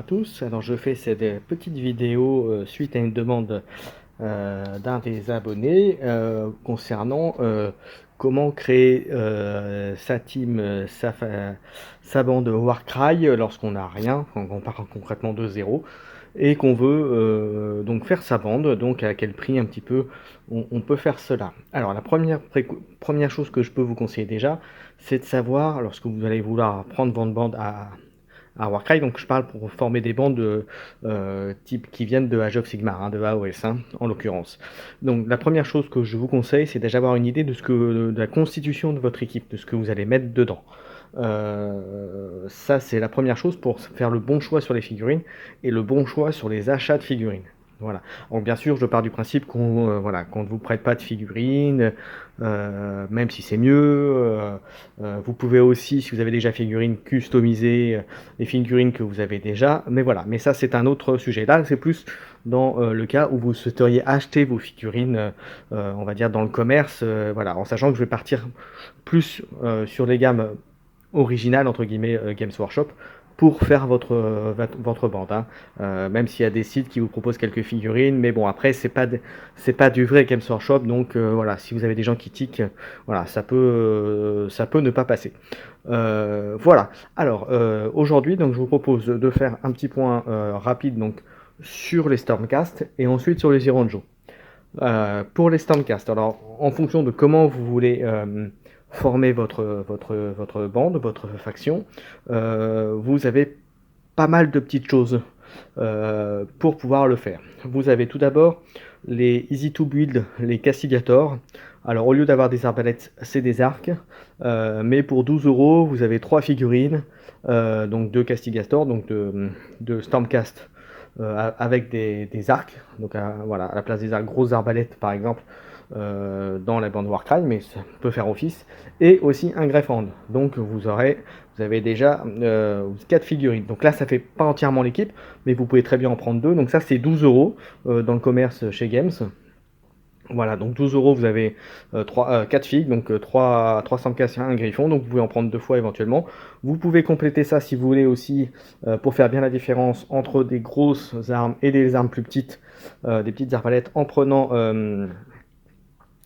à tous. Alors je fais cette petite vidéo suite à une demande d'un des abonnés concernant comment créer sa team, sa bande Warcry lorsqu'on n'a rien, quand on part concrètement de zéro et qu'on veut donc faire sa bande, donc à quel prix un petit peu on peut faire cela. Alors la première chose que je peux vous conseiller déjà, c'est de savoir, lorsque vous allez vouloir prendre votre bande à Warcry, donc je parle pour former des bandes type qui viennent de Age of Sigmar, hein, de AOS hein, en l'occurrence. Donc la première chose que je vous conseille, c'est déjà avoir une idée de la constitution de votre équipe, de ce que vous allez mettre dedans. Ça c'est la première chose pour faire le bon choix sur les figurines et le bon choix sur les achats de figurines. Voilà. Donc bien sûr, je pars du principe qu'on voilà, qu'on ne vous prête pas de figurines, même si c'est mieux. Vous pouvez aussi, si vous avez déjà figurines, customiser les figurines que vous avez déjà. Mais voilà, mais ça c'est un autre sujet. Là, c'est plus dans le cas où vous souhaiteriez acheter vos figurines, on va dire dans le commerce, voilà, en sachant que je vais partir plus sur les gammes originales entre guillemets Games Workshop pour faire votre bande, hein. Même s'il y a des sites qui vous proposent quelques figurines, mais bon après c'est pas du vrai Games Workshop, donc voilà, si vous avez des gens qui tiquent, voilà, ça peut ne pas passer. Voilà. Alors aujourd'hui, donc je vous propose de faire un petit point rapide donc sur les Stormcast et ensuite sur les Zero Joe. Pour les Stormcast, alors en fonction de comment vous voulez former votre bande, votre faction, vous avez pas mal de petites choses pour pouvoir le faire. Vous avez tout d'abord les Easy to Build, les Castigators. Alors au lieu d'avoir des arbalètes, c'est des arcs, mais pour 12 €, vous avez 3 figurines, donc 2 Castigators, donc de Stormcast avec des arcs, donc voilà, à la place des arcs, grosses arbalètes par exemple, dans la bande Warcry, mais ça peut faire office, et aussi un Greffhand. Donc vous avez déjà 4 figurines. Donc là, ça fait pas entièrement l'équipe, mais vous pouvez très bien en prendre 2. Donc ça, c'est 12 € dans le commerce chez Games. Voilà, donc 12 €, vous avez 4 figues, donc 3 Stormcast, un Griffon, donc vous pouvez en prendre 2 fois éventuellement. Vous pouvez compléter ça si vous voulez aussi, pour faire bien la différence entre des grosses armes et des armes plus petites, des petites arbalètes, en prenant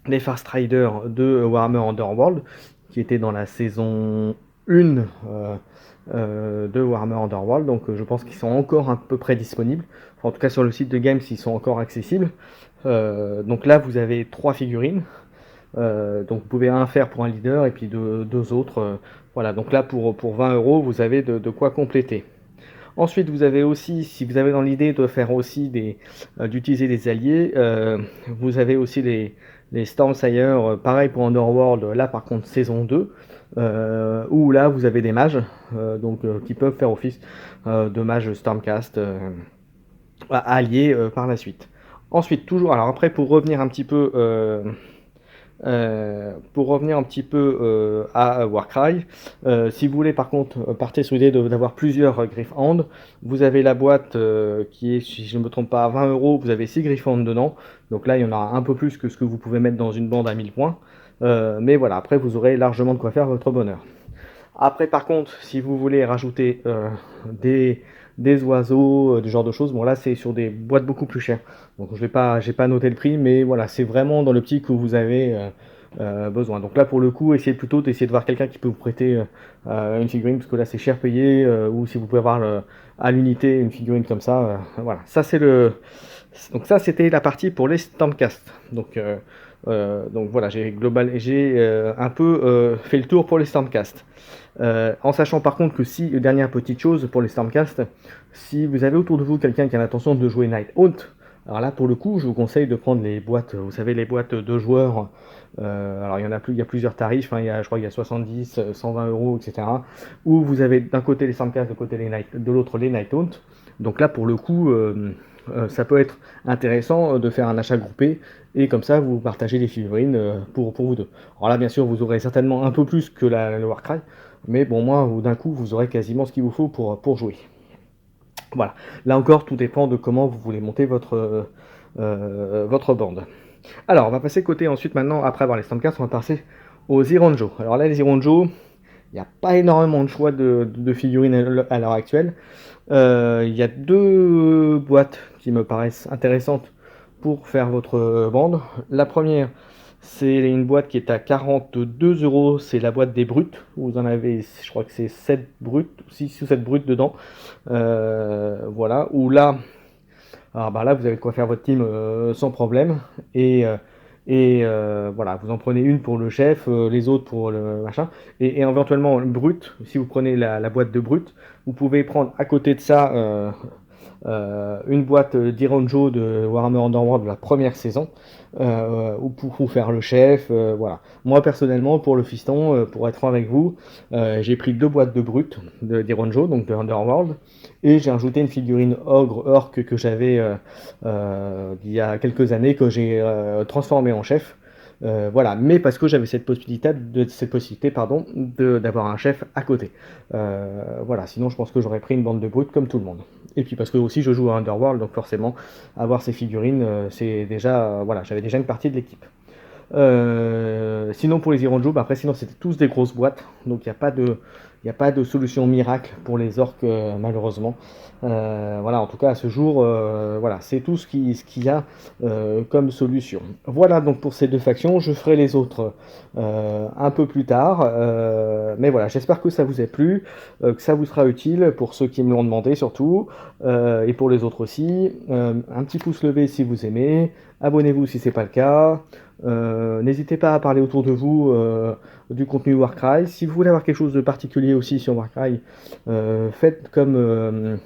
les Far Striders de Warhammer Underworld, qui étaient dans la saison 1 de Warhammer Underworld, donc je pense qu'ils sont encore à peu près disponibles. Enfin, en tout cas sur le site de Games, ils sont encore accessibles. Donc là, vous avez 3 figurines. Donc vous pouvez un faire pour un leader et puis deux autres. Voilà, donc là pour 20 €, vous avez de quoi compléter. Ensuite, vous avez aussi, si vous avez dans l'idée de faire aussi d'utiliser des alliés, vous avez aussi les Stormsire, pareil pour Underworld, là par contre saison 2, où là vous avez des mages, donc qui peuvent faire office de mages Stormcast alliés par la suite. Ensuite, toujours, alors après pour revenir un petit peu à Warcry, si vous voulez par contre partir sur l'idée d'avoir plusieurs Griffhand, vous avez la boîte qui est, si je ne me trompe pas, à 20 €, vous avez 6 Griffhand dedans, donc là il y en aura un peu plus que ce que vous pouvez mettre dans une bande à 1000 points, mais voilà, après vous aurez largement de quoi faire votre bonheur. Après, par contre, si vous voulez rajouter des oiseaux, ce genre de choses, bon là c'est sur des boîtes beaucoup plus chères. Donc j'ai pas noté le prix, mais voilà, c'est vraiment dans l'optique où vous avez besoin. Donc là pour le coup, essayez plutôt d'essayer de voir quelqu'un qui peut vous prêter une figurine, parce que là c'est cher payé, ou si vous pouvez avoir à l'unité une figurine comme ça, voilà. Ça c'est donc ça c'était la partie pour les Stormcast. Donc voilà, j'ai un peu fait le tour pour les Stormcast. En sachant par contre que si, dernière petite chose pour les Stormcast, si vous avez autour de vous quelqu'un qui a l'intention de jouer Nighthaunt, alors là pour le coup je vous conseille de prendre les boîtes, vous savez les boîtes de joueurs, alors il y a plusieurs tarifs, hein, je crois qu'il y a 70, 120 €, etc. Où vous avez d'un côté les Stormcast, de l'autre les Nighthaunt. Donc là pour le coup ça peut être intéressant de faire un achat groupé, et comme ça vous partagez les figurines pour vous deux. Alors là bien sûr vous aurez certainement un peu plus que le Warcry, mais bon, moi, d'un coup, vous aurez quasiment ce qu'il vous faut pour jouer. Voilà. Là encore, tout dépend de comment vous voulez monter votre bande. Alors, on va passer côté ensuite, maintenant, après avoir les Stormcast, on va passer aux Ironjo. Alors là, les Ironjo, il n'y a pas énormément de choix de figurines à l'heure actuelle. Il y a deux boîtes qui me paraissent intéressantes pour faire votre bande. La première, c'est une boîte qui est à 42 €, c'est la boîte des brutes. Vous en avez, je crois que c'est 7 brutes, 6 ou 7 brutes dedans. Voilà, où là, alors bah là, vous avez de quoi faire votre team sans problème. Et, euh, voilà, vous en prenez une pour le chef, les autres pour le machin. Et éventuellement, brut, si vous prenez la boîte de brut, vous pouvez prendre à côté de ça une boîte d'Ironjo de Warhammer Underworld de la première saison, ou pour faire le chef. Voilà. Moi personnellement, pour le fiston, pour être franc avec vous, j'ai pris deux boîtes de brut d'Ironjo, donc de Underworld, et j'ai ajouté une figurine ogre orc que j'avais il y a quelques années, que j'ai transformé en chef. Voilà, mais parce que j'avais cette possibilité pardon, d'avoir un chef à côté. Voilà, sinon je pense que j'aurais pris une bande de brutes comme tout le monde. Et puis parce que aussi je joue à Underworld, donc forcément avoir ces figurines, c'est déjà, voilà, j'avais déjà une partie de l'équipe. Sinon pour les Ironjo, bah après sinon c'était tous des grosses boîtes, donc il n'y a pas de solution miracle pour les orques malheureusement. Voilà, en tout cas à ce jour, voilà, c'est tout ce qu'il y a comme solution. Voilà donc pour ces deux factions, je ferai les autres un peu plus tard. Mais voilà, j'espère que ça vous a plu, que ça vous sera utile pour ceux qui me l'ont demandé surtout, et pour les autres aussi. Un petit pouce levé si vous aimez, abonnez-vous si c'est pas le cas. N'hésitez pas à parler autour de vous du contenu Warcry. Si vous voulez avoir quelque chose de particulier aussi sur Warcry, faites comme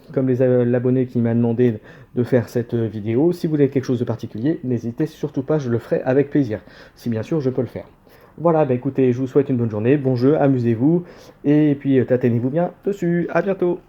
l'abonné qui m'a demandé de faire cette vidéo. Si vous voulez quelque chose de particulier, n'hésitez surtout pas, je le ferai avec plaisir. Si bien sûr je peux le faire. Voilà, bah écoutez, je vous souhaite une bonne journée, bon jeu, amusez-vous, et puis tâtez-vous bien dessus. À bientôt.